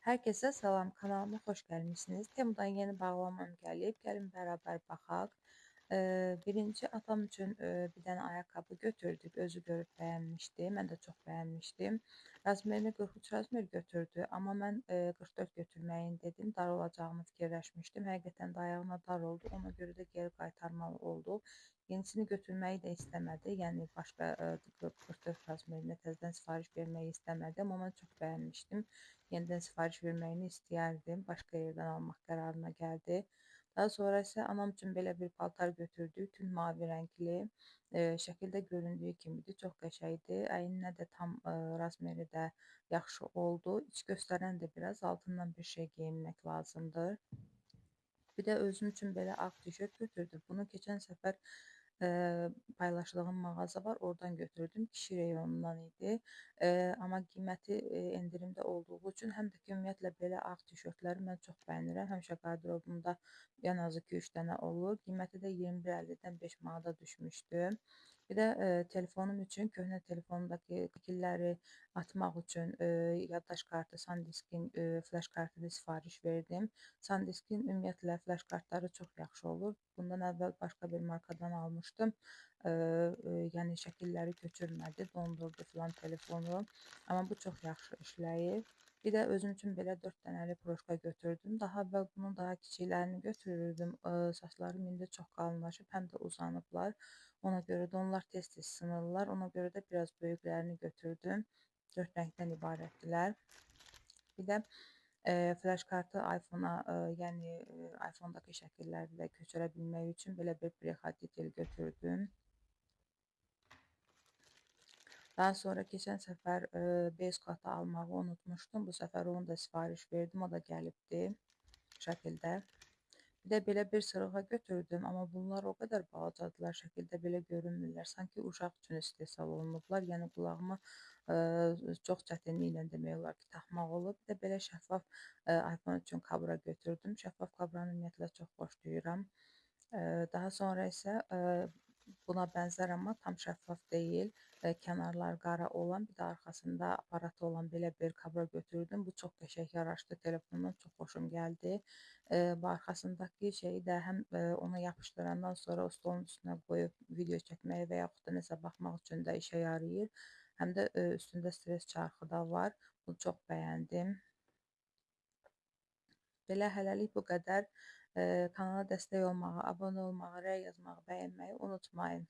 Herkese salam, kanalıma xoş gəlmisiniz. Temudan yeni bağlamam gəlib. Gəlin bərabər baxaq. Birinci atam üçün bir dənə ayaqqabı götürdük. Özü görüb bəyənmişdi. Mən də çox bəyənmişdim. Razmerini 43 razmer götürdü. Amma mən 44 götürməyin dedim. Dar olacağını fikirləşmişdim. Həqiqətən də ayağına dar oldu. Ona görə də geri qaytarmalı oldu. Yenisini götürməyi də istəmədi. Yəni başqa 44 razmerinə təzədən sifariş verməyi istəmədi. Amma mən çox bəyənmişdim. Yenidən sifariş verməyini istəyərdim. Başqa yerdən almaq qərarına gəldi. Daha sonra isə anam üçün belə bir paltar götürdük. Tünd mavi rəngli. Şəkildə göründüyü kimidir. Çox qəşəngdir. Əyninə də tam razmeri də yaxşı oldu. İç göstərən də biraz altından bir şey geyinmək lazımdır. Bir də özüm üçün belə ağ tişört götürdüm. Bunu keçən səfər paylaşdığım mağaza var, oradan götürdüm. Kişi reyonundan idi. Amma qiyməti endirimdə olduğu üçün həm də ki ümumiyyətlə belə ağ tişörtləri mən çox bəyənirəm. Həmişə qarderobumda ən azı 2-3 dənə olur. Qiyməti də 21.50-dən 5 manata düşmüşdü. Bir də telefonum üçün köhnə telefonumdakı fikirləri atmaq üçün yaddaş kartı, SanDisk'in flash kartını sifariş verdim. SanDisk'in ümumiyyətlə flash kartları çox yaxşı olur. Bundan əvvəl başqa bir markadan almışdım. Yəni şəkilləri köçürmədi, dondurdu filan telefonu. Amma bu çox yaxşı işləyir. Bir də özüm üçün belə 4 dənəli proşka götürdüm. Daha əvvəl bunun daha kiçiklərini götürürdüm. Saçlarım indi çox qalınlaşıb, həm də uzanıblar. Ona görə də onlar tez-tez sınırlar. Ona görə də biraz böyüklərini götürdüm. 4 rəngdən ibarətdilər. Bir də flash kartı iPhone-a, yəni iPhone-dakı şəkilləri də köçürə bilmək üçün belə bir prehoditelь götürdüm. Daha sonra keçən səfər base kartı almağı unutmuşdum. Bu səfər onu da sifariş verdim. O da gəlibdi bu şəkildə. Bir də belə bir sırığa götürdüm. Amma bunlar o qədər balacadılar, şəkildə belə görünmürlər. Sanki uşaq üçün istehsal olunublar. Yəni qulağıma çox çətinliklə demək olar ki, taxmaq olub. Bir də belə şəffaf iPhone üçün kabra götürdüm. Şəffaf kabranı ümumiyyətlə çox xoşlayıram. Daha sonra isə buna bənzər amma tam şəffaf deyil, kənarlar qara olan, bir də arxasında aparatı olan belə bir kabra götürdüm. Bu çox qəşəng yaraşdı telefonuma, çox xoşum gəldi. Bu arxasındakı şeyi də həm ona yapışdırandan sonra o stolun üstünə qoyub video çəkməyi və yaxud da nəsə baxmaq üçün də işə yarayır. Həm də üstündə stres çarxı da var. Bunu çox bəyəndim. Belə hələlik bu qədər. Kanala dəstək olmağı, abunə olmağı, rəy yazmağı, bəyənməyi unutmayın.